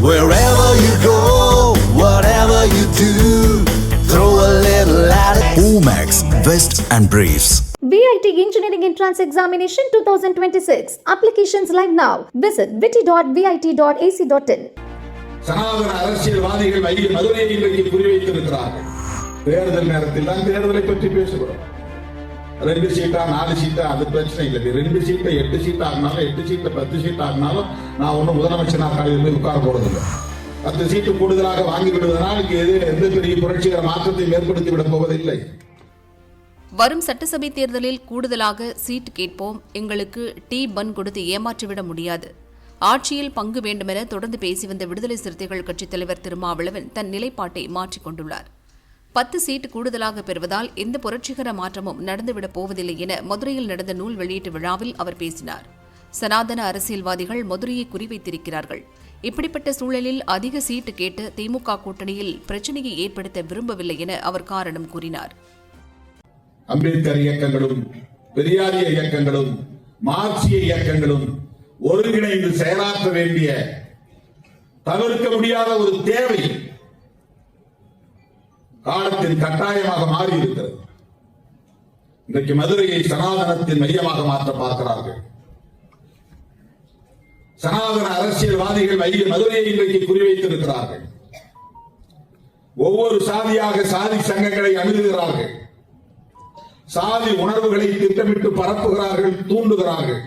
Wherever you go, whatever you do, throw a little attitude. Omax, Vest and Briefs. VIT Engineering Entrance Examination 2026. Applications live now. Visit vit.vit.ac.in. சனாதன அரசியல்வாதிகள் மதுரையை இன்றைக்கு குறிவைத்திருக்கிறார்கள். தேர்தல் நேரத்தில் தான் தேர்தலை பற்றி பேசுகிறோம். 2 சீட்டா 4 சீட்டா அது பிரச்சனை இல்லை. 2 சீட்டை 8 சீட் ஆகினாலும் 8 சீட்டை 10 சீட் ஆகினாலும் நான் ஒன்றும் முதலமைச்சர் நாற்காலியில் போய் உட்கார போறதில்லை. 10 சீட்டு கூடுதலாக வாங்கி விடுவதனால் எந்த பெரிய புரட்சிகர மாற்றத்தை ஏற்படுத்தி விடப் போவதில்லை. வரும் சட்டசபை தேர்தலில் கூடுதலாக சீட் கேட்போம், எங்களுக்கு டீ பன் கொடுத்து ஏமாற்றிவிட முடியாது. ஆட்சியில் பங்கு வேண்டுமென தொடர்ந்து பேசி வந்த விடுதலை சிறுத்தைகள் கட்சித் தலைவர் திருமாவளவன் தன் நிலைப்பாட்டை மாற்றிக் கொண்டுள்ளார். 10 சீட் கூடுதலாக பெறுவதால் எந்த புரட்சிகர மாற்றமும் நடந்துவிடப் போவதில்லை என மதுரையில் நடந்த நூல் வெளியீட்டு விழாவில் அவர் பேசினார். சனாதன அரசியல்வாதிகள் மதுரையை குறிவைத்திருக்கிறார்கள். இப்படிப்பட்ட சூழலில் அதிக சீட்டு கேட்டு திமுக கூட்டணியில் பிரச்சனையை ஏற்படுத்த விரும்பவில்லை என அவர் காரணம் கூறினார். அம்பேத்கர் இயக்கங்களும் பெரியாரிய இயக்கங்களும் மார்க்சிய இயக்கங்களும் ஒருங்கிணைந்து செயலாற்ற வேண்டிய தவிர்க்க முடியாத ஒரு தேவை காலத்தின் கட்டாயமாக மாறி இருக்கிறது. இன்றைக்கு மதுரையை சனாதனத்தின் மையமாக மாற்ற பார்க்கிறார்கள். சனாதன அரசியல்வாதிகள் மதுரையை இன்றைக்கு குறிவைத்திருக்கிறார்கள். ஒவ்வொரு சாதியாக சாதி சங்கங்களை அணுகுகிறார்கள். சாதி உணர்வுகளை திட்டமிட்டு பரப்புகிறார்கள், தூண்டுகிறார்கள்.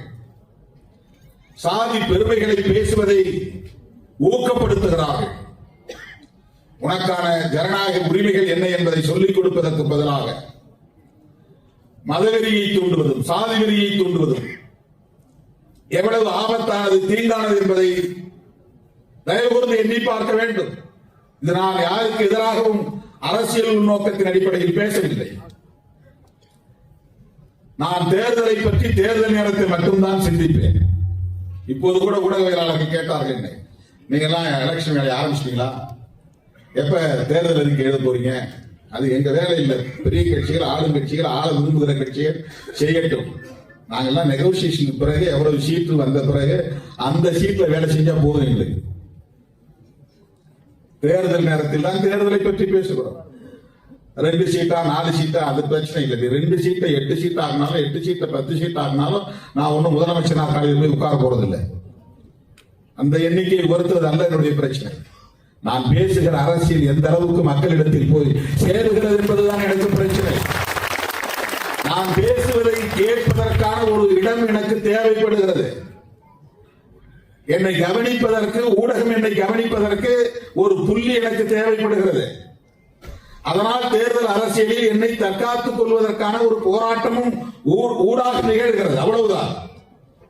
சாதி பெருமைகளை பேசுவதை ஊக்கப்படுத்துகிறார்கள். உனக்கான ஜனநாயக உரிமைகள் என்ன என்பதை சொல்லிக் கொடுப்பதற்கு பதிலாக மதவெறியை தூண்டுவதும் சாதி வெறியை தூண்டுவதும் எவ்வளவு ஆபத்தானது, தீங்கானது என்பதை தயவு கூர்ந்து எண்ணி பார்க்க வேண்டும். இது நான் யாருக்கு எதிராகவும் அரசியல் உள்நோக்கத்தின் அடிப்படையில் பேசவில்லை. நான் தேர்தலை பற்றி தேர்தல் நேரத்தை மட்டும்தான் சிந்திப்பேன். இப்போது கூட ஊடகவியலாளர்கள் கேட்டார்கள், என்ன நீங்க எல்லாம் எலெக்ஷன் வேலையை ஆரம்பிச்சிட்டீங்களா, எப்ப தேர்தல் அறிக்கை எழுத போறீங்க? அது எங்க வேலை இல்லை. பெரிய கட்சிகள், ஆளும் கட்சிகள், ஆள விரும்புகிற கட்சிகள் செய்யட்டும். நாங்கெல்லாம் நெகோசியேஷனுக்கு பிறகு எவ்வளவு சீட்டு வந்த பிறகு அந்த சீட்ல வேலை செஞ்சா போதும். எங்களுக்கு தேர்தல் நேரத்தில் தான் தேர்தலை பற்றி பேசுகிறோம். 2 சீட்டா 4 சீட்டா அது பிரச்சனை இல்லை. 2 சீட்டை 8 சீட் ஆகினாலும் 8 சீட்டை 10 சீட் ஆகினாலும் நான் ஒன்றும் முதலமைச்சர் நாற்காலியில் போய் உட்கார போறதில்லை. அந்த எண்ணிக்கையை பொறுத்தது அல்ல என்னுடைய பிரச்சனை. நான் பேசுகிற அரசியல் எந்த அளவுக்கு மக்களிடத்தில் போய் சேருகிறது என்பதுதான் எனக்கு பிரச்சனை. நான் பேசுவதை கேட்பதற்கான ஒரு இடம் எனக்கு தேவைப்படுகிறது. என்னை கவனிப்பதற்கு, ஊடகம் என்னை கவனிப்பதற்கு ஒரு புள்ளி எனக்கு தேவைப்படுகிறது. அதனால் தேர்தல் அரசியலில் என்னை தற்காத்துக் கொள்வதற்கான ஒரு போராட்டமும் ஊடாக நிகழ்கிறது. அவ்வளவுதான்.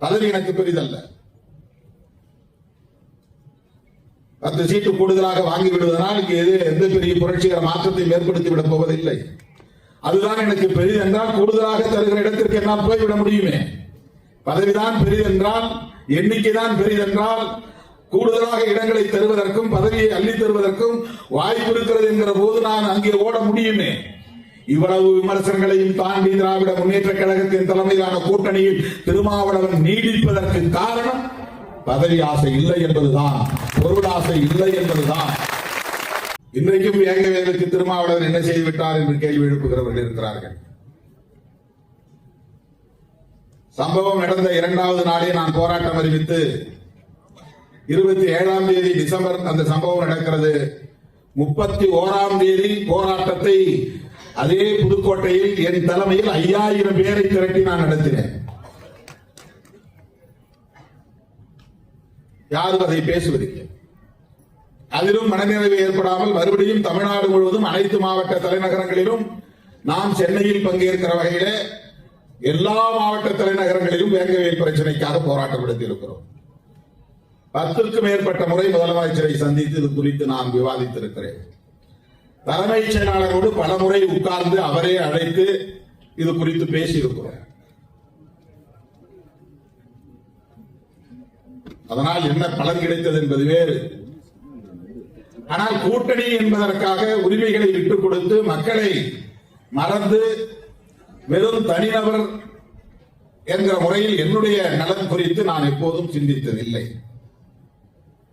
பதவி எனக்கு பெரிதல்ல. 10 சீட்டு கூடுதலாக வாங்கி விடுவதனால் எந்த பெரிய புரட்சிகர மாற்றத்தை ஏற்படுத்தி விடப் போவதில்லை. அதுதான் எனக்கு பெரிதென்றால் கூடுதலாக தருகிற இடத்திற்கு என்னால் போய்விட முடியுமே. பதவிதான் பெரிதென்றால், எண்ணிக்கைதான் பெரிதென்றால் கூடுதலாக இடங்களை தருவதற்கும் பதவியை அள்ளி தருவதற்கும் வாய்ப்பு இருக்கிறது என்கிற போது நான் அங்கே ஓட முடியுமே. இவ்வளவு விமர்சனங்களையும் தாண்டி திராவிட முன்னேற்ற கழகத்தின் தலைமையிலான கூட்டணியில் திருமாவளவன் நீடிப்பதற்கு காரணம் பதவி ஆசை இல்லை என்பதுதான், பொருள் ஆசை இல்லை என்பதுதான். இன்றைக்கும் வேங்கவேலுக்கு திருமாவளவன் என்ன செய்துவிட்டார் என்று கேள்வி எழுப்புகிறவர்கள் இருக்கிறார்கள். சம்பவம் நடந்த 2வது நாளே நான் போராட்டம் அறிவித்து 27ஆம் தேதி டிசம்பர் அந்த சம்பவம் நடக்கிறது. 31ஆம் தேதி போராட்டத்தை அதே புதுக்கோட்டையில் என் தலைமையில் 5000 பேரை திரட்டி நான் நடத்தினேன். யாரும் அதை பேசுவதில்லை. அதிலும் மனநிறைவு ஏற்படாமல் மறுபடியும் தமிழ்நாடு முழுவதும் அனைத்து மாவட்ட தலைநகரங்களிலும் நாம் சென்னையில் பங்கேற்கிற வகையிலே எல்லா மாவட்ட தலைநகரங்களிலும் வேங்கவேல் பிரச்சனைக்காக போராட்டம் நடத்தி இருக்கிறோம். 10க்கும் மேற்பட்ட முறை முதலமைச்சரை சந்தித்து இது குறித்து நான் விவாதித்திருக்கிறேன். தலைமைச் செயலாளரோடு பல முறை உட்கார்ந்து அவரே அழைத்து இது குறித்து பேசியிருக்கிறோம். அதனால் என்ன பலன் கிடைத்தது என்பது வேறு. ஆனால் கூட்டணி என்பதற்காக உரிமைகளை விட்டுக் கொடுத்து மக்களை மறந்து வெறும் தனிநபர் என்கிற முறையில் என்னுடைய நலன் குறித்து நான் எப்போதும் சிந்தித்ததில்லை.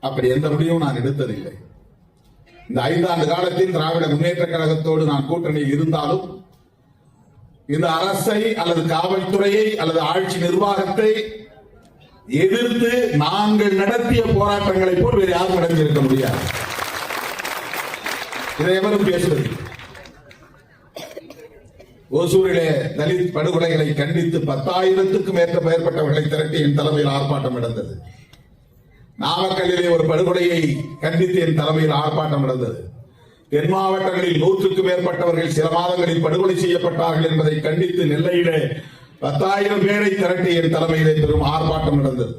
அப்படி எந்த முடிவும் நான் எடுத்ததில்லை. இந்த 5 ஆண்டு காலத்தில் திராவிட முன்னேற்ற கழகத்தோடு நான் கூட்டணியில் இருந்தாலும் இந்த அரசை அல்லது காவல்துறையை அல்லது ஆட்சி நிர்வாகத்தை எதிர்த்து நாங்கள் நடத்திய போராட்டங்களை போல் வேறு யாரும் நடந்திருக்க முடியாது. இதை எவரும் பேசுவது. ஓசூரிலே தலித் படுகொலைகளை கண்டித்து 10,000க்கும் மேற்பட்டவர்களை திரட்டி என் தலைமையில் ஆர்ப்பாட்டம் நடந்தது. நாமக்கல்லிலே ஒரு படுகொலையை கண்டித்து என் தலைமையில் ஆர்ப்பாட்டம் நடந்தது. தென் மாவட்டங்களில் 100க்கும் மேற்பட்டவர்கள் சில மாதங்களில் படுகொலை செய்யப்பட்டார்கள் என்பதை கண்டித்து நெல்லையிலே 10,000 பேரை திரட்டி என் தலைமையிலே பெரும் ஆர்ப்பாட்டம் நடந்தது.